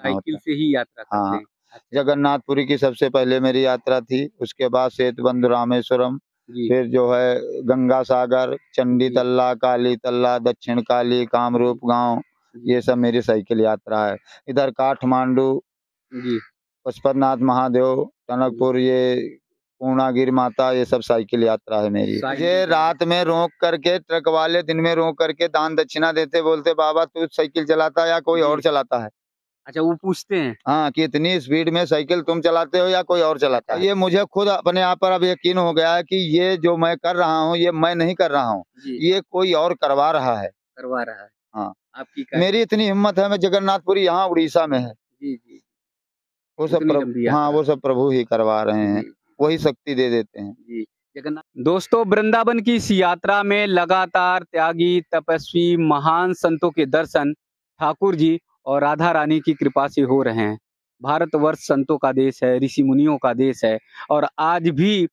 Cycle से ही यात्रा करते हाँ, हैं। अच्छा। जगन्नाथपुरी की सबसे पहले मेरी यात्रा थी, उसके बाद सेतुबंध रामेश्वरम, जी, फिर जो है गंगा सागर, चंडी जी, तल्ला, काली तल्ला, दक्षिण काली, कामरूप गाँव, जी, ये सब मेरी साइकिल यात्रा है। इधर काठमांडू, जी, पशुपतिनाथ महादेव, जी। टनकपुर, ये पूर्णागिरि माता, ये सब साइकिल यात्रा है मेरी। मुझे रात में रोक करके ट्रक वाले दिन में रोक करके दान दक्षिणा देते, बोलते बाबा तू साइकिल चलाता है या कोई और जी। चलाता है? अच्छा, वो पूछते हैं? हाँ, कि इतनी स्पीड में साइकिल तुम चलाते हो या कोई और चलाता है? ये मुझे खुद अपने आप पर अब यकीन हो गया है कि ये जो मैं कर रहा हूँ, ये मैं नहीं कर रहा हूँ, जी, ये कोई और करवा रहा है। करवा रहा है। हाँ, आपकी क्या मेरी इतनी हिम्मत है, मैं जगन्नाथपुरी यहाँ उड़ीसा में है, जी, जी। वो सब इतनी लंबी हाँ, यात्रा। वो सब प्रभु ही करवा रहे हैं, जी, वही शक्ति दे देते हैं। जी। जगन्नाथ दोस्तों, वृंदावन की इस यात्रा में लगातार त्यागी, तपस्वी, महान संतों के दर्शन ठाकुर जी और राधा रानी की कृपा से हो रहे हैं। भारतवर्ष संतों का देश है, ऋषि मुनियों का देश है और आज भी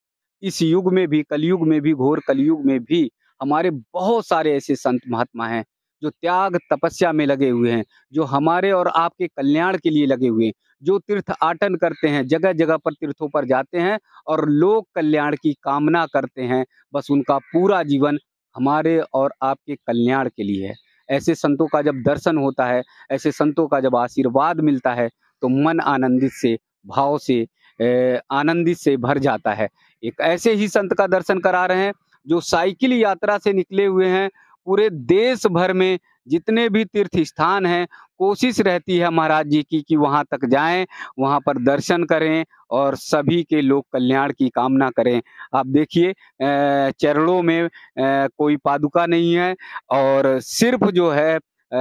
इस युग में भी, कलयुग में भी, घोर कलयुग में भी हमारे बहुत सारे ऐसे संत महात्मा हैं, जो त्याग तपस्या में लगे हुए हैं, जो हमारे और आपके कल्याण के लिए लगे हुए हैं, जो तीर्थाटन करते हैं, जगह-जगह पर तीर्थों पर जाते हैं और लोक कल्याण की कामना करते हैं। बस उनका पूरा जीवन हमारे और आपके कल्याण के लिए है। ऐसे संतों का जब दर्शन होता है, ऐसे संतों का जब आशीर्वाद मिलता है, तो मन आनंदित से, भाव से आनंदित से भर जाता है। एक ऐसे ही संत का दर्शन करा रहे हैं, जो साइकिल यात्रा से निकले हुए हैं। पूरे देश भर में जितने भी तीर्थ स्थान हैं, कोशिश रहती है महाराज जी की कि वहाँ तक जाएँ, वहाँ पर दर्शन करें और सभी के लोक कल्याण की कामना करें। आप देखिए चरणों में कोई पादुका नहीं है और सिर्फ़ जो है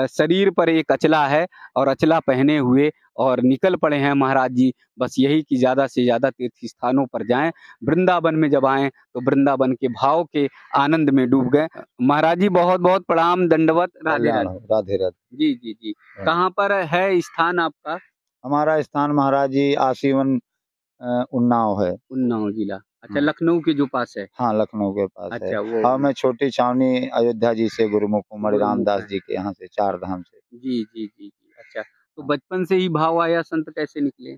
शरीर पर एक अचला है और अचला पहने हुए और निकल पड़े हैं महाराज जी। बस यही कि ज़्यादा से ज़्यादा तीर्थ स्थानों पर जाएँ। वृंदावन में जब आएँ तो वृंदावन के भाव के आनंद में डूब गए। महाराज जी बहुत-बहुत प्रणाम, दंडवत, कल्याण राधे-राधे। हो, राधे राधे। जी, जी, जी। हाँ। कहाँ पर है स्थान आपका? हमारा स्थान महाराज जी आसीवन उन्नाव है। उन्नाव जिला। अच्छा, हाँ, लखनऊ के जो पास है। हाँ, लखनऊ के पास है। अच्छा, वो और मैं छोटी छावनी अयोध्या जी से गुरुमुख कुंवर गुरुमुख रामदास है। जी के यहाँ से, चार धाम से। जी, जी, जी, जी। अच्छा, तो हाँ। बचपन से ही भाव आया, संत कैसे निकले?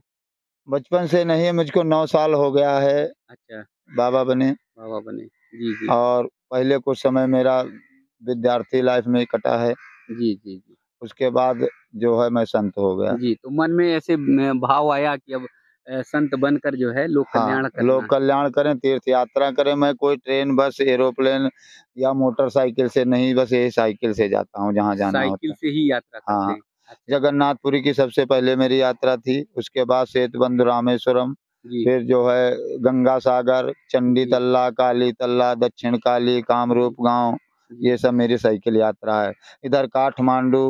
बचपन से नहीं है, मुझको 9 साल हो गया है, अच्छा, बाबा बने। बाबा बने। जी, जी। और पहले कुछ समय मेरा विद्यार्थी लाइफ में कटा है, जी, जी, जी। उसके बाद जो है मैं संत हो गया। जी, तो मन में ऐसे भाव आया कि अब संत बनकर जो है लोक हाँ, कल्याण करना लोक है। कल्याण करें, तीर्थ यात्रा करें, मैं कोई ट्रेन, बस, एरोप्लेन या मोटरसाइकिल से नहीं, बस यही साइकिल से जाता हूँ जहाँ जाना साइकिल होता है। से ही यात्रा करते हाँ, हैं। अच्छा, जगन्नाथपुरी की सबसे पहले मेरी यात्रा थी, उसके बाद सेतुबंध रामेश्वरम, जी, फिर जो है गंगा सागर, चंडी जी, तल्ला, काली तल्ला, दक्षिण काली, जी, कामरूप गाँव, जी, ये सब मेरी साइकिल यात्रा है। इधर काठमांडू,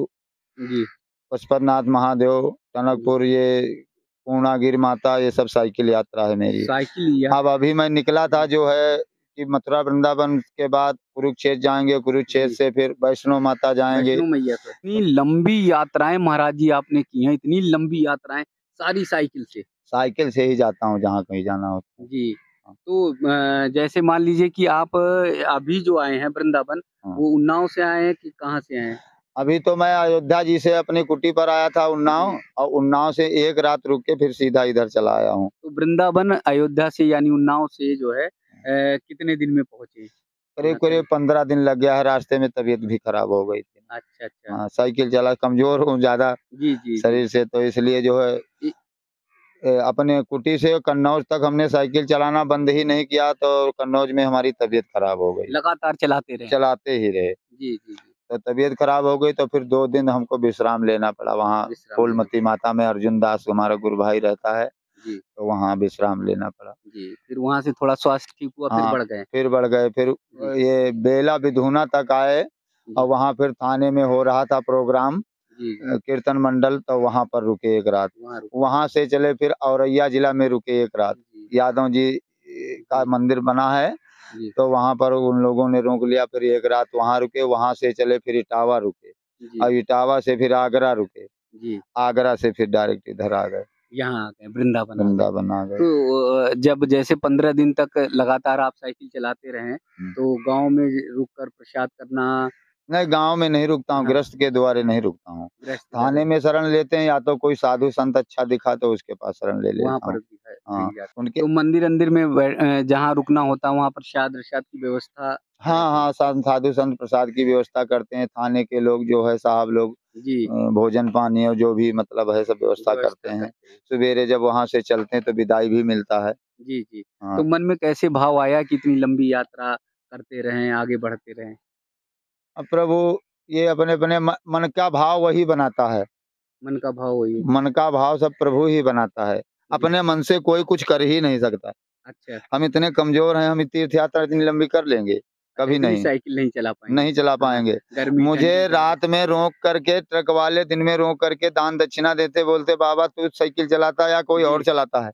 जी, पशुपतिनाथ महादेव, जी। टनकपुर, ये पूर्णागिरि माता, ये सब साइकिल यात्रा है मेरी। साइकिल या अब अभी मैं निकला था जो है कि मथुरा वृंदावन के बाद कुरुक्षेत्र जाएँगे, कुरुक्षेत्र जी। से फिर वैष्णो माता जाएँगे। वैष्णो मैया को। इतनी लंबी यात्राएँ महाराज जी आपने की हैं, इतनी लंबी यात्राएँ, सारी साइकिल से। साइकिल से ही जाता हूँ जहाँ कहीं जाना होता है। जी। हाँ, तो जैसे मान लीजिए कि आप अभी जो आए हैं वृंदावन, हाँ। वो उन्नाव से आए हैं कि कहाँ से आए हैं? अभी तो मैं अयोध्या जी से अपनी कुटी पर आया था उन्नाव, जी। और उन्नाव से एक रात रुक के फिर सीधा इधर चला आया हूँ। तो वृंदावन अयोध्या से यानी उन्नाव से जो है कितने दिन में पहुँचे? यहाँ तक? करीब-करीब 15 दिन लग गया है, रास्ते में तबीयत भी खराब हो गई थी। अच्छा, अच्छा। हाँ, साइकिल चला, कमज़ोर हूँ ज़्यादा जी, जी, जी। शरीर से, तो इसलिए जो है इ अपने कुटी से कन्नौज तक हमने साइकिल चलाना बंद ही नहीं किया, तो कन्नौज में हमारी तबीयत खराब हो गई। लगातार चलाते रहे। चलाते ही रहे। जी, जी, जी। तो तबीयत खराब हो गई, तो फिर 2 दिन हमको विश्राम लेना पड़ा वहाँ, विश्राम लेना फूलमती माता में अर्जुन दास हमारा गुरु भाई रहता है, जी, तो वहाँ विश्राम लेना पड़ा। जी। फिर वहाँ से थोड़ा स्वास्थ्य ठीक हुआ, फिर हाँ, बढ़ गए। फिर बढ़ गए, फिर जी, ये बेला विधूना तक आए, और जी, वहाँ फिर थाने में हो रहा था प्रोग्राम, जी, जी। कीर्तन मंडल, तो वहाँ पर रुके 1 रात। वहाँ रुके। वहाँ से चले फिर औरैया जिला में रुके 1 रात। जी, यादव जी का जी, मंदिर बना है, जी, तो वहाँ पर उन लोगों ने रोक लिया, फिर 1 रात वहाँ रुके, वहाँ से चले फिर इटावा रुके, जी, और इटावा से फिर आगरा रुके, जी। आगरा से फिर डायरेक्ट इधर आ गए, यहाँ आ गए, वृंदावन आ गए। वृंदावन आ गए। तो जब जैसे 15 दिन तक लगातार आप साइकिल चलाते रहे, हुँ। तो गाँव में रुक कर प्रसाद करना नहीं, गांव में नहीं रुकता हूँ, हाँ। गृहस्थ के द्वारे नहीं रुकता हूँ। गृहस्थ थाने में शरण लेते हैं, या तो कोई साधु संत अच्छा दिखा तो उसके पास शरण ले वहाँ लेता पर हूँ। हाँ, मिल जाता। उनके तो मंदिर-अंदिर में जहाँ रुकना होता है वहाँ प्रसाद-वरसाद की व्यवस्था हाँ, हाँ, साधु संत प्रसाद की व्यवस्था करते हैं, थाने के लोग जो है साहब लोग जी, भोजन पानी और जो भी मतलब है सब व्यवस्था करते हैं। सवेरे जब वहाँ से चलते हैं तो विदाई भी मिलता है। जी, जी। हाँ, तो मन में कैसे भाव आया कि इतनी लंबी यात्रा करते रहें, आगे बढ़ते रहें? अब प्रभु ये अपने-अपने मन का भाव वही बनाता है। मन का भाव वही है। मन का भाव सब प्रभु ही बनाता है। जी, अपने मन से कोई कुछ कर ही नहीं सकता। अच्छा। हम इतने कमज़ोर हैं, हम तीर्थ यात्रा इतनी लंबी कर लेंगे? अच्छा, कभी इतनी नहीं, साइकिल नहीं चला पाएँगे। नहीं चला हाँ, पाएँगे। गर्मी मुझे ठंडी में। रात में रोक करके ट्रक वाले दिन में रोक करके दान दक्षिणा देते, बोलते बाबा तू साइकिल चलाता है या कोई और जी, चलाता है?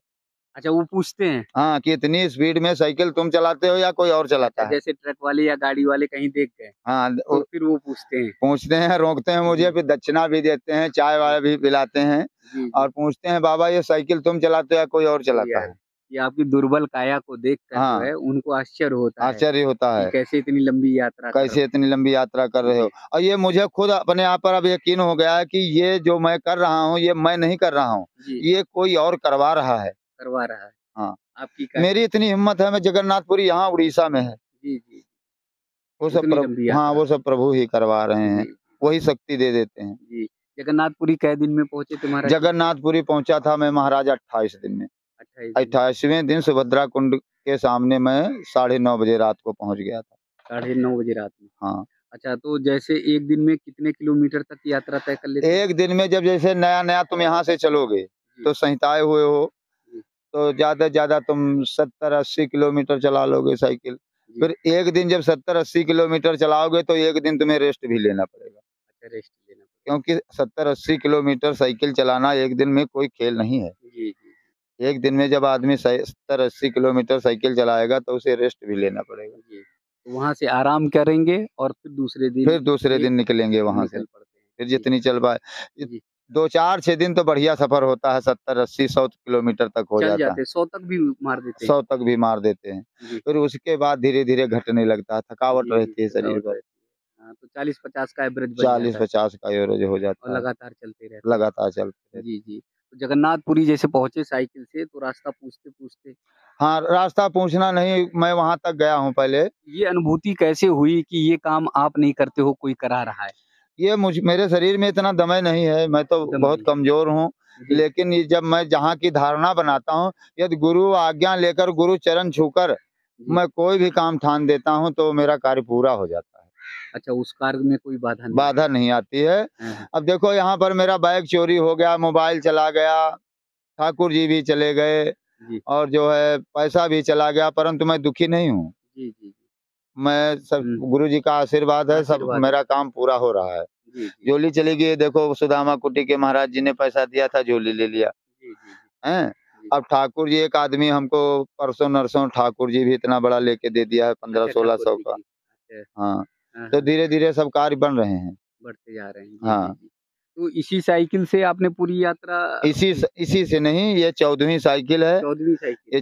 अच्छा वो पूछते हैं? हाँ, कि इतनी स्पीड में साइकिल तुम चलाते हो या कोई और अच्छा, चलाता है? जैसे ट्रक वाले या गाड़ी वाले कहीं देख गए, हाँ, तो फिर वो पूछते हैं? पूछते हैं, रोकते हैं मुझे, जी, फिर दक्षिणा भी देते हैं, चाय-वाय भी पिलाते हैं जी, और जी। पूछते हैं बाबा ये साइकिल तुम चलाते हो या कोई और कोई चलाता आए, है? कि आपकी दुर्बल काया को देखकर जो हाँ, है उनको आश्चर्य होता है आश्चर्य होता कि है, कैसे इतनी लंबी यात्रा कर कैसे रहे इतनी लंबी यात्रा कर हैं। रहे हो? जी, और ये मुझे खुद अपने आप पर अब यकीन हो गया है कि ये जो मैं कर रहा हूँ, ये मैं नहीं कर रहा हूँ, जी, ये कोई और करवा रहा है। करवा रहा है। हाँ, आपकी का मेरी इतनी हिम्मत है, मैं जगन्नाथपुरी यहाँ उड़ीसा में है, जी, जी, वो सब उतनी लंबी हाँ, यात्रा। वो सब प्रभु ही करवा रहे हैं, जी, वही शक्ति दे देते हैं। जी। जगन्नाथपुरी कै दिन में पहुँचे थे महाराज जी? जगन्नाथपुरी पहुँचा था मैं महाराज 28 दिन में। 28 दिन, 28वें दिन सुभद्रा कुंड के सामने मैं 9:30 बजे रात को पहुँच गया था। साढ़े 9 बजे रात में। हाँ, अच्छा, तो जैसे 1 दिन में कितने किलोमीटर तक की यात्रा तय कर लेते हैं? एक दिन में जब जैसे नया-नया तुम यहाँ से चलोगे, जी, तो संहिताए हुए हो, जी, तो ज़्यादा से ज़्यादा तुम 70-80 किलोमीटर चला लोगे साइकिल। जी। फिर एक दिन जब 70-80 किलोमीटर चलाओगे, तो एक दिन तुम्हें रेस्ट भी लेना पड़ेगा। अच्छा, रेस्ट लेना पड़ेगा। क्योंकि 70-80 किलोमीटर साइकिल चलाना एक दिन में कोई खेल नहीं है। जी, जी, एक दिन में जब आदमी 70-80 किलोमीटर साइकिल चलाएगा, तो उसे रेस्ट भी लेना पड़ेगा। जी। तो वहाँ से आराम करेंगे और फिर दूसरे दिन फिर दूसरे ये दिन निकलेंगे वहाँ से। निकल पड़ते हैं। फिर जी, जितनी चल पाए इ जी। 2, 4, 6 दिन तो बढ़िया सफ़र होता है, 70, 80, 100 किलोमीटर तक हो चल जाता है। जाते हैं, 100 तक भी मार देते हैं। 100 तक भी मार देते हैं। जी, फिर उसके बाद धीरे-धीरे घटने लगता है, थकावट जी, जी, रहती है शरीर थकावट पर। रहती है। हाँ, तो 40-50 का एवरेज बन जाता है 40-50 का एवरेज हो और जाता है, लगातार चलते रहते हैं। लगातार चलते रहते जी, जी। तो जगन्नाथपुरी जैसे पहुँचे साइकिल से तो रास्ता पूछते-पूछते हाँ, रास्ता पूछना नहीं, मैं वहाँ तक गया हूँ पहले। ये अनुभूति कैसे हुई कि ये काम आप नहीं करते हो, कोई करा रहा है? ये मेरे शरीर में इतना दमय नहीं है, मैं तो दम बहुत नहीं है। कमज़ोर हूँ। जी, लेकिन ये जब मैं जहाँ की धारणा बनाता हूँ, यदि गुरु आज्ञा लेकर, गुरु चरण छूकर जी। मैं कोई भी काम ठान देता हूँ, तो मेरा कार्य पूरा हो जाता है। अच्छा, उस कार्य में कोई बाधा नहीं बाधा आती। नहीं आती है। हाँ, हाँ। अब देखो यहाँ पर मेरा बैग चोरी हो गया, मोबाइल चला गया, ठाकुर जी भी चले गए जी। और जो है पैसा भी चला गया, परंतु मैं दुखी नहीं हूँ। जी, जी, जी। मैं सब हुँ, गुरु जी का आशीर्वाद है, सब आशीर्वाद है। मेरा काम पूरा हो रहा है। जी, जी। झोली चली गई, देखो सुदामा कुटी के महाराज जी ने पैसा दिया था, झोली ले लिया, जी, जी, जी। हैं? जी। अब ठाकुर जी एक आदमी हमको परसों-नरसों ठाकुर जी भी इतना बड़ा लेके दे दिया है अच्छा, 1500-1600 ठाकुर जी का। की। अच्छा। हाँ, हाँ, तो हाँ। धीरे-धीरे सब कार्य बन रहे हैं। बढ़ते जा रहे हैं। जी, जी, हाँ, जी। तो इसी साइकिल से आपने पूरी यात्रा की? इसी से नहीं, ये 14वीं साइकिल है। 14वीं साइकिल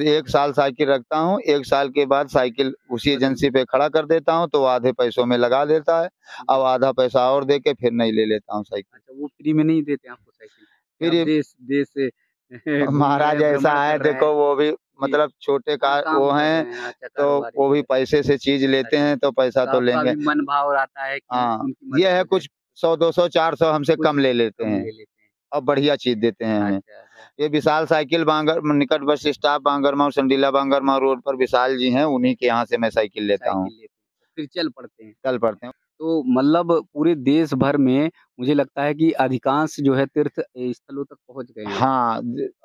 ये 1 साल साइकिल रखता हूँ, 1 साल के बाद साइकिल उसी बदल एजेंसी पे खड़ा कर देता हूँ, तो वो आधे पैसों में लगा देता है। जी। अब आधा पैसा और दे के फिर नई ले लेता हूँ साइकिल। अच्छा, वो फ्री में नहीं देते आपको साइकिल कि फिर आप ये देश देश से घूम रहे महाराज हैं, ऐसा भ्रमण है, कर रहे हैं। देखो वो भी जी, मतलब छोटे हाँ, का काम वो कर हैं, रहे हैं। अच्छा, तो कारोबारी वो भी हैं। पैसे से चीज़ लेते अच्छा, हैं, तो पैसा तो तो आपका लेंगे। भी मन भाव रहता है कि हाँ, उनकी ये मदद है हो जाए, कुछ 100, 200, 400 हमसे कुछ कम ले लेते कम हैं ले लेते हैं। और बढ़िया चीज़ देते हैं हमें। अच्छा, अच्छा। ये विशाल साइकिल बांगर निकट bus stop Bangarmau Sandila Bangarmau road पर विशाल जी हैं, उन्हीं के यहाँ से मैं साइकिल लेता हूँ। साइकिल लेते हैं, फिर चल पड़ते हैं। चल पड़ते हैं। तो मतलब पूरे देश भर में मुझे लगता है कि अधिकांश जो है तीर्थ स्थलों तक पहुँच गए हैं आप। हाँ,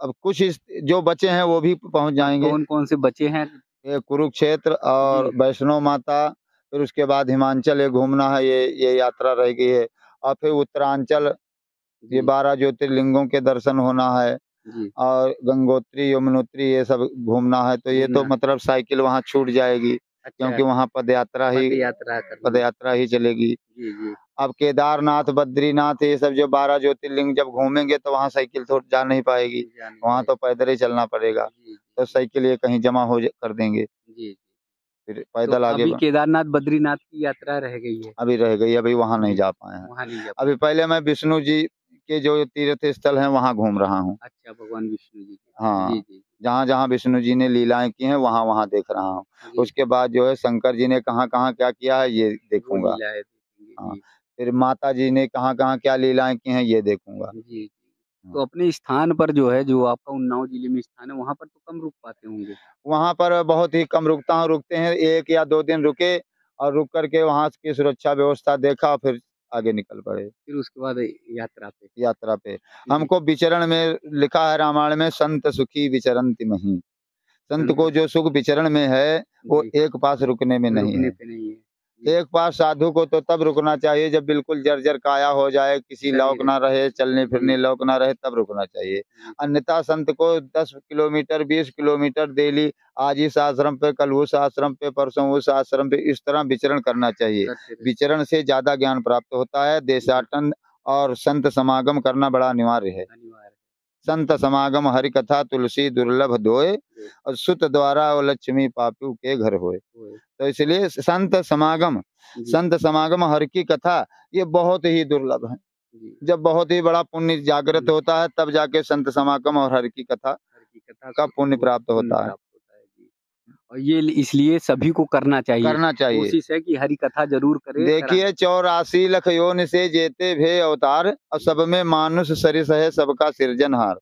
अब कुछ इस जो बचे हैं वो भी पहुँच जाएँगे। कौन-कौन से बचे हैं? ये कुरुक्षेत्र और जी, वैष्णो माता, फिर उसके बाद हिमाचल ये घूमना है, ये यात्रा रह गई है और फिर उत्तरांचल ये जी, 12 ज्योतिर्लिंगों के दर्शन होना है जी। और गंगोत्री, यमुनोत्री ये सब घूमना है, तो ये तो घूमना मतलब साइकिल वहाँ छूट जाएगी, अच्छा, क्योंकि वहाँ पद यात्रा करनी है। पदयात्रा ही चलेगी। जी, जी। अब केदारनाथ, बद्रीनाथ ये सब जो 12 ज्योतिर्लिंग जब घूमेंगे तो वहाँ साइकिल तो जा नहीं पाएगी, जा नहीं वहाँ पाएगी। तो पैदल ही चलना पड़ेगा, जी, जी, तो जी। साइकिल ये कहीं जमा कर देंगे। जी, जी। फिर तो पैदल आगे अभी केदारनाथ बद्रीनाथ की यात्रा रह गई है, अभी रह गई, अभी वहाँ नहीं जा पाए हैं। वहाँ नहीं जा अभी पहले मैं विष्णु जी के जो तीर्थ स्थल हैं वहाँ घूम रहा हूँ। अच्छा, भगवान विष्णु जी के। हाँ, जी, जी, जहाँ-जहाँ विष्णु जी ने लीलाएँ की हैं वहाँ-वहाँ देख रहा हूँ। जी, उसके बाद जो है शंकर जी ने कहाँ-कहाँ क्या किया है ये वो देखूँगा। लीला है देखेंगे। हाँ, जी, फिर माता जी ने कहाँ-कहाँ क्या लीलाएँ की हैं ये देखूँगा। जी, जी। हाँ। तो अपने स्थान पर जो है, जो आपका उन्नाव जिले में स्थान है, वहाँ पर तो कम रुक पाते होंगे? वहाँ पर बहुत ही कम रुकते हैं, 1 या 2 दिन रुके और रुक कर के वहाँ की सुरक्षा व्यवस्था देखा फिर आगे निकल पड़े फिर उसके बाद यात्रा पे। यात्रा पे। जी, हमको विचरण में लिखा है रामायण में संत सुखी विचरन्ति महीं। संत संत को जो सुख विचरण में है, वो जी, एक पास रुकने में नहीं रुकने है। पे नहीं है। जी, एक पास साधु को तो तब रुकना चाहिए जब बिल्कुल जर्जर काया हो जाए, किसी लौक शरीर ना रहे, जी, चलने-फिरने लौक ना रहे तब रुकना चाहिए। जी, अन्यथा संत को 10 किलोमीटर, 20 किलोमीटर डेली आज इस आश्रम पे, कल उस आश्रम पे, परसों उस आश्रम पे इस तरह विचरण करना चाहिए। करते रहते विचरण से ज़्यादा ज्ञान प्राप्त होता है, जी, देशाटन और संत समागम करना बड़ा अनिवार्य है। अनिवार्य संत समागम हरि कथा तुलसी दुर्लभ दोय है। और सुत द्वारा और लक्ष्मी पापी के घर होय। वो तो इसलिए जी, संत समागम हरि की कथा ये बहुत ही दुर्लभ है। जी। जब बहुत ही बड़ा पुण्य जागृत होता है तब जाके संत समागम और हरि की कथा हर की कथा का सु पुण्य वो प्राप्त पुण्य होता है। प्राप्त होता है। जी, और ये इसलिए सभी को करना चाहिए। करना चाहिए। कोशिश है कि हरि कथा ज़रूर करें, देखिए 84 लख योनि से जेते भे अवतार और सब में मानुष सरिस है सबका सृजनहार।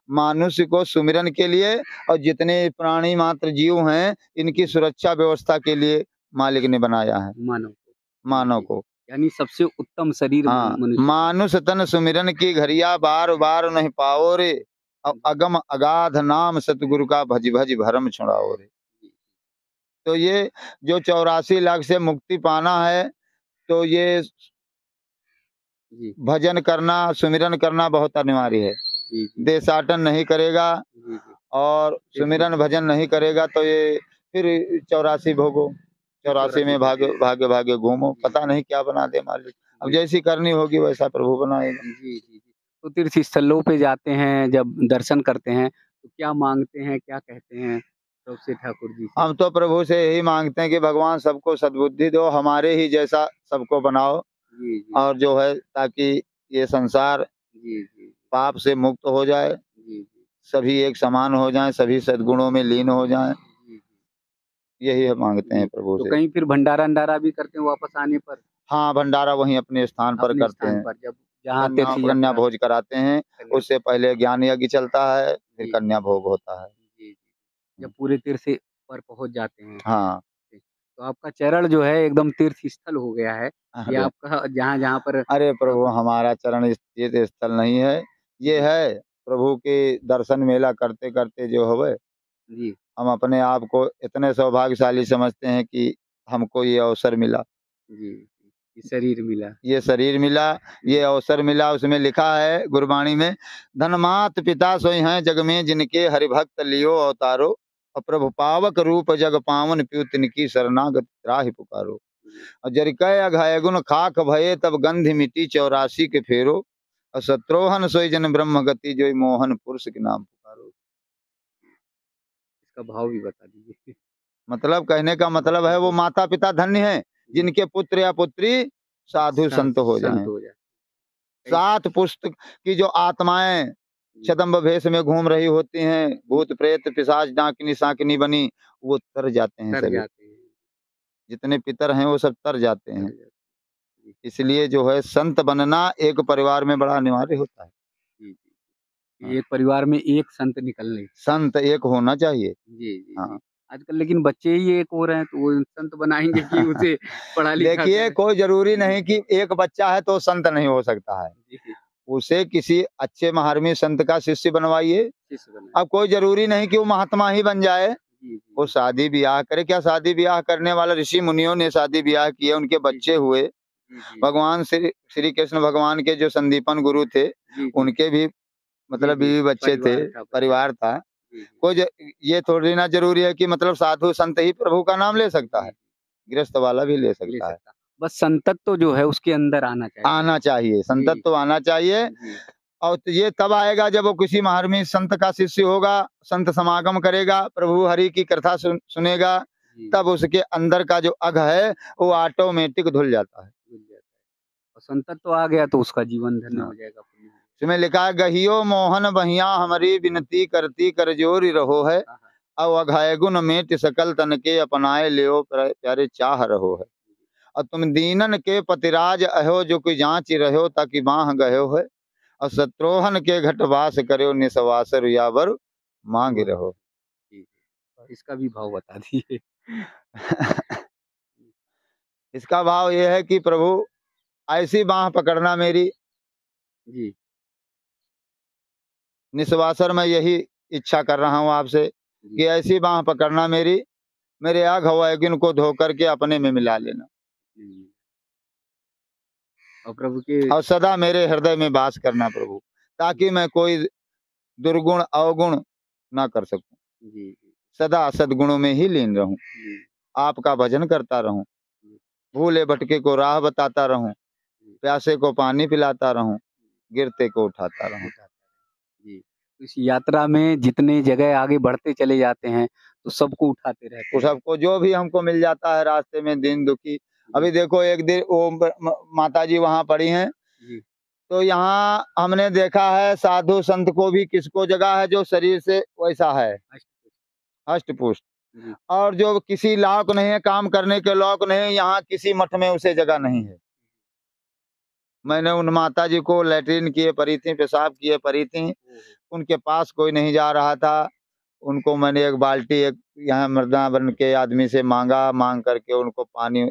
मानुष्य को सुमिरन के लिए और जितने प्राणी मात्र जीव हैं इनकी सुरक्षा व्यवस्था के लिए मालिक ने बनाया है मानव को। मानव जी, को। यानी सबसे उत्तम शरीर हाँ, मनुष्य का। मानुष तन सुमिरन की घरिया बार बार नहीं पाओ रे जी, अगम अगाध नाम सतगुरु का भज भज भरम छुड़ाओ रे। जी, तो ये जो 84 लाख से मुक्ति पाना है तो ये जी, भजन करना सुमिरन करना बहुत अनिवार्य है। जी, जी, देशाटन नहीं करेगा जी, जी। और फिर सुमिरन भजन नहीं करेगा तो ये फिर 84 भोगो, फिर 84 84 में भागे भागे भागे घूमो, जी, पता नहीं क्या बना दे मालिक। अब जी, जैसी करनी होगी वैसा प्रभु बनाएगा। जी, जी, जी। तो तीर्थ स्थलों पे जाते हैं, जब दर्शन करते हैं, तो क्या माँगते हैं, क्या कहते हैं प्रभु से ठाकुर जी से? हम तो प्रभु से यही मांगते हैं कि भगवान सबको सद्बुद्धि दो, हमारे ही जैसा सबको बनाओ जी, जी, और जो है ताकि ये संसार जी, जी, पाप से मुक्त हो जाए, जी, जी, सभी एक समान हो जाएँ, सभी सद्गुणों में लीन हो जाएँ, जी, यही हम मांगते जी। हैं प्रभु तो से। कहीं फिर भंडारा-वंडारा भी करते हैं वापस आने पर, हाँ, भंडारा वहीं अपने स्थान पर अपने करते स्थान हैं। पर जब जहाँ कन्या तीर्थ कन्या यात्रा भोज कराते हैं, कन्या उससे पहले ज्ञान यज्ञ चलता है, फिर जी, कन्या भोग होता है। जी, जी। जब पूरे तीर्थ से पर पहुँच जाते हैं, हाँ, तो आपका चरण जो है एकदम तीर्थ स्थल हो गया है। ये अरे! आपका जहाँ-जहाँ पर अरे प्रभु हमारा चरण तीर्थ स्थल नहीं है, ये जी, है प्रभु के दर्शन मेला करते-करते जो हवे जी, हम अपने आप को इतने सौभाग्यशाली समझते हैं कि हमको ये अवसर मिला, जी, ये शरीर मिला। ये शरीर मिला, ये अवसर मिला। उसमें लिखा है गुरबाणी में, धन मात पिता सोई हैं जग में जिनके हरिभक्त लियो अवतारो और प्रभु पावक रूप जग पावन प्यु तिनकी शरणागत त्राहि पुकारो। जी, और जरिकै अघाय गुण खाक भये तब गंध मिटी 84 के फेरो और शत्रोहन सोई जन ब्रह्म गति जोई मोहन पुरुष के नाम पुकारो। इसका भाव भी बता दीजिए। मतलब कहने का मतलब है वो माता पिता धन्य हैं जी, जिनके पुत्र या पुत्री साधु संत हो संत जाएं। हो जाए। कई 7 पुस्तक की जो आत्माएं जी, छदम्ब भेष में घूम रही होती हैं, भूत प्रेत पिशाच डाकिनी साकिनी बनी, वो तर जाते हैं तर सभी। जाते हैं, जितने पितर हैं वो सब तर जाते तर हैं। जाते हैं। जी, इसलिए जो है संत बनना एक परिवार में बड़ा अनिवार्य होता है। जी, जी। हाँ, एक परिवार में एक संत निकलने संत एक होना चाहिए। जी, जी, जी। हाँ। आजकल लेकिन बच्चे ही एक हो रहे हैं, तो वो संत बनाएँगे कि उसे पढ़ा-लिखा देखिए कर कोई जरूरी जी, नहीं कि एक बच्चा है तो संत नहीं हो सकता है। जी, उसे किसी अच्छे महारमी संत का शिष्य बनवाइए। शिष्य बनाए। अब कोई जरूरी नहीं कि वो महात्मा ही बन जाए। जी, वो जी, शादी ब्याह करे, क्या शादी ब्याह करने वाला ऋषि मुनियों ने शादी ब्याह किए, उनके जी, बच्चे हुए। जी, जी, भगवान श्री श्री कृष्ण भगवान के जो संदीपन गुरु थे, जी, जी, उनके भी जी, मतलब जी, बीवी बच्चे थे, परिवार था, बच्चे थे। परिवार था। जी, जी, कोई ये थोड़ी ना जरूरी है कि मतलब साधु संत ही प्रभु का नाम ले सकता जी, है, गृहस्थ वाला भी ले ले सकता है। सकता। बस संतत्व जो है उसके अंदर आना चाहिए। आना चाहिए, जी, संतत्व आना चाहिए। जी, और तो ये तब आएगा जब वो किसी महारमी संत का शिष्य होगा, संत समागम करेगा, प्रभु हरि की कथा सुनेगा, तब उसके अंदर का जो अघ है वो ऑटोमेटिक धुल जाता है। और संतत्व आ गया तो उसका जीवन धन्य हाँ। हो जाएगा, पुण्य हो जाएगा। इसमें लिखा है, गहियो मोहन बहिया हमारी विनती करती कर जोरी रहो है, अब अघाय गुण मेट सकल तन के अपनाए लियो प्यारे चाह रहो है। और तुम दीनन के पतिराज अहो जो कोई जांच रहो ताकि बाह गयो है, और शत्रुहन के घटवास करो निसवास रुयावर मांग रहो। जी, इसका भी भाव बता दिए। इसका भाव यह है कि प्रभु ऐसी बाह पकड़ना मेरी, जी, निस्वासर मैं यही इच्छा कर रहा हूँ आपसे कि जी, ऐसी बाह पकड़ना मेरी, मेरे आग हवागिन को धो करके अपने में मिला लेना, जी। और प्रभु के और सदा मेरे हृदय में वास करना प्रभु, ताकि मैं कोई दुर्गुण अवगुण ना कर सकूं, जी, जी, सदा सद्गुणों में ही लीन रहूं, जी, आपका भजन करता रहूं, जी, भूले भटके को राह बताता रहूं, जी, प्यासे को पानी पिलाता रहूं, गिरते को उठाता रहूं। जी। तो इस यात्रा में जितने जगह आगे बढ़ते चले जाते हैं, तो सबको उठाते रहते तो हैं। सबको जो भी हमको मिल जाता है रास्ते में, दिन दुखी, अभी देखो एक दिन वो माता जी वहाँ पड़ी हैं, जी, तो यहाँ हमने देखा है साधु संत को भी किसको जगह है जो शरीर से वैसा है, अष्टपुष्ट। हष्ट पुष्ट, जी, और जो किसी लायक नहीं है, काम करने के लायक नहीं, यहाँ किसी मठ में उसे जगह नहीं है। मैंने उन माता जी को लेटरिन किए पड़ी थी, पेशाब किए पड़ी थी, उनके पास कोई नहीं जा रहा था, उनको मैंने एक बाल्टी एक यहाँ मर्दावन के आदमी से मांगा, मांग करके उनको पानी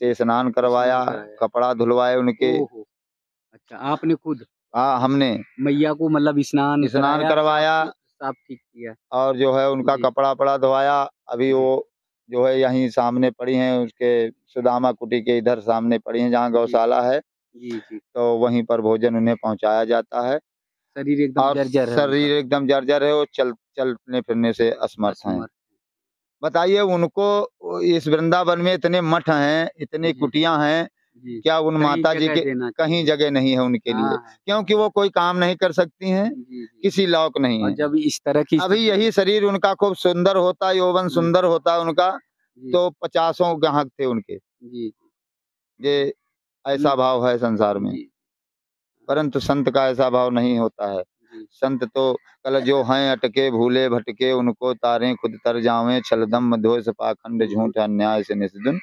से स्नान करवाया, कपड़ा धुलवाए उनके। ओहो! अच्छा, आपने खुद हाँ, हमने मैया को मतलब स्नान स्नान कराया, करवाया साफ ठीक किया। और जो है उनका जी, कपड़ा वपड़ा धोवाया। अभी जी, वो जो है यहीं सामने पड़ी हैं, उसके सुदामा कुटी के इधर सामने पड़ी हैं जहाँ जी, गौशाला है, जी, जी। तो वहीं पर भोजन उन्हें पहुँचाया जाता है। शरीर एकदम और जर्जर है उनका। शरीर एकदम जर्जर है, वो चलने फिरने से असमर्थ हैं। असमर्थ। बताइए उनको इस वृंदावन में इतने मठ हैं, इतनी जी, कुटियां हैं, जी। क्या उन कहीं माता जी जगह के देना कहीं चाहिए। जगह नहीं है उनके लिए, हाँ, हाँ। क्योंकि वो कोई काम नहीं कर सकती हैं, जी, जी। किसी लायक नहीं और है। जब इस तरह की अभी स्थिति यही शरीर उनका खूब सुंदर होता, यौवन जी, सुंदर होता उनका, जी, तो 50 ग्राहक थे उनके। जी, ये जी। ऐसा भाव है संसार में, जी, परंतु संत का ऐसा भाव नहीं होता है। जी। संत तो कल जो हैं अटके भूले भटके, उनको तारे खुद तर जावें, छलदम मधोस पाखंड झूठ अन्याय से निस्दिन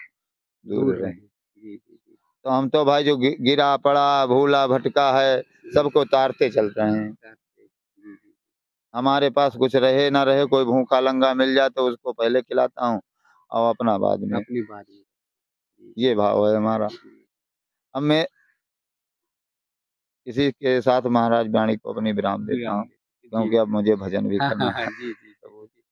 दूर दूर रहे। रहे। जी, जी, जी। तो हम तो भाई जो गिरा पड़ा भूला भटका है, सबको तारते चल रहे हैं। जी, जी। हमारे पास कुछ रहे ना रहे, कोई भूखा लंगा मिल जाए तो उसको पहले खिलाता हूँ और अपना बाद में, अपनी बात में। जी, ये भाव है हमारा। जी। अब मैं इसी के साथ महाराज वाणी को अपनी विराम देता विराम हूँ, दें। जी, क्योंकि अब मुझे भजन भी हाँ, हाँ, करना हाँ। है। जी, जी, जी, जी।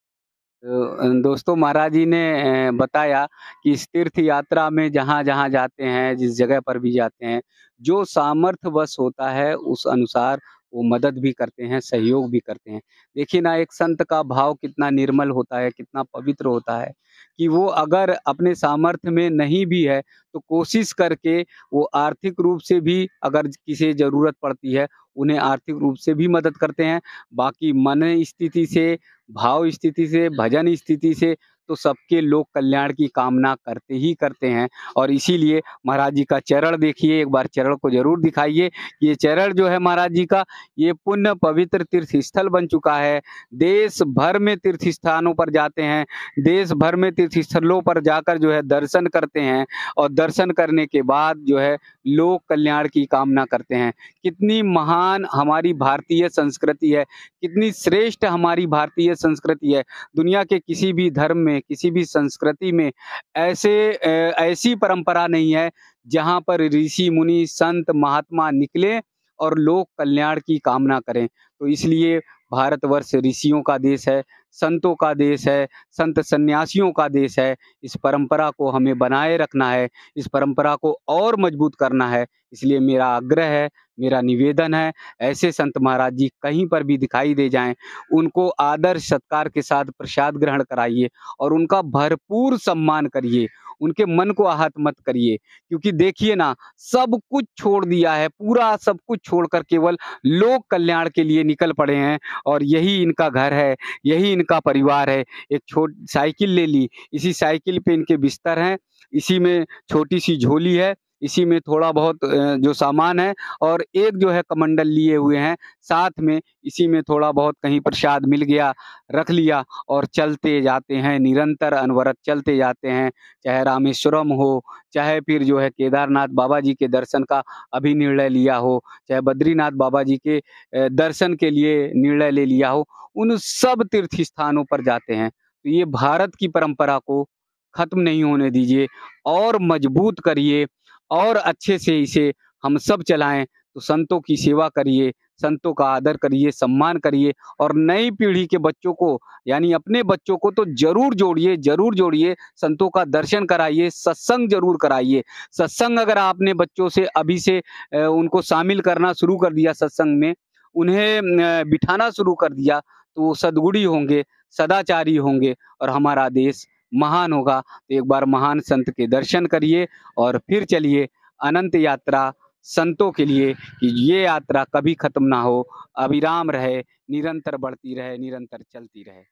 तो दोस्तों महाराज जी ने बताया कि इस तीर्थ यात्रा में जहाँ-जहाँ जाते हैं, जिस जगह पर भी जाते हैं, जो सामर्थ्यवश होता है उस अनुसार वो मदद भी करते हैं, सहयोग भी करते हैं। देखिए ना एक संत का भाव कितना निर्मल होता है, कितना पवित्र होता है कि वो अगर अपने सामर्थ्य में नहीं भी है, तो कोशिश करके वो आर्थिक रूप से भी अगर किसी ज़रूरत पड़ती है, उन्हें आर्थिक रूप से भी मदद करते हैं। बाकी मन स्थिति से भाव स्थिति से, भजन स्थिति से तो सबके लोक कल्याण की कामना करते ही करते हैं और इसीलिए महाराज जी का चरण देखिए, एक बार चरण को ज़रूर दिखाइए। ये चरण जो है महाराज जी का, ये पुण्य पवित्र तीर्थ स्थल बन चुका है। देश भर में तीर्थ स्थानों पर जाते हैं, देश भर में तीर्थ स्थलों पर जाकर जो है दर्शन करते हैं और दर्शन करने के बाद जो है लोक कल्याण की कामना करते हैं। कितनी महान हमारी भारतीय संस्कृति है, कितनी श्रेष्ठ हमारी भारतीय संस्कृति है। दुनिया के किसी भी धर्म में, किसी भी संस्कृति में ऐसी परंपरा नहीं है, जहाँ पर ऋषि, मुनि, संत, महात्मा निकले और लोक कल्याण की कामना करें। तो इसलिए भारतवर्ष ऋषियों का देश है, संतों का देश है, संत सन्यासियों का देश है। इस परंपरा को हमें बनाए रखना है, इस परंपरा को और मजबूत करना है। इसलिए मेरा आग्रह है मेरा निवेदन है, ऐसे संत महाराज जी कहीं पर भी दिखाई दे जाएँ, उनको आदर सत्कार के साथ प्रसाद ग्रहण कराइए और उनका भरपूर सम्मान करिए, उनके मन को आहत मत करिए। क्योंकि देखिए ना, सब कुछ छोड़ दिया है, पूरा सब कुछ छोड़कर केवल लोक कल्याण के लिए निकल पड़े हैं और यही इनका घर है, यही इनका परिवार है। एक साइकिल ले ली, इसी साइकिल पे इनके बिस्तर हैं, इसी में छोटी-सी झोली है, इसी में थोड़ा बहुत जो सामान है और एक जो है कमंडल लिए हुए हैं, साथ में इसी में थोड़ा बहुत कहीं प्रसाद मिल गया, रख लिया और चलते जाते हैं, निरंतर अनवरत चलते जाते हैं। चाहे रामेश्वरम हो, चाहे फिर जो है केदारनाथ बाबा जी के दर्शन का अभी निर्णय लिया हो, चाहे बद्रीनाथ बाबा जी के दर्शन के लिए निर्णय ले लिया हो, उन सब तीर्थ स्थानों पर जाते हैं। तो ये भारत की परंपरा को खत्म नहीं होने दीजिए और मजबूत करिए और अच्छे से इसे हम सब चलाएँ। तो संतों की सेवा करिए, संतों का आदर करिए, सम्मान करिए और नई पीढ़ी के बच्चों को यानी अपने बच्चों को तो ज़रूर जोड़िए, संतों का दर्शन कराइए, सत्संग ज़रूर कराइए। सत्संग अगर आपने बच्चों से अभी से उनको शामिल करना शुरू कर दिया सत्संग में, उन्हें बिठाना शुरू कर दिया, तो वो सद्गुणी होंगे, सदाचारी होंगे और हमारा देश महान होगा। तो एक बार महान संत के दर्शन करिए और फिर चलिए अनंत यात्रा संतों के लिए कि ये यात्रा कभी खत्म ना हो, अविराम रहे, निरंतर बढ़ती रहे, निरंतर चलती रहे।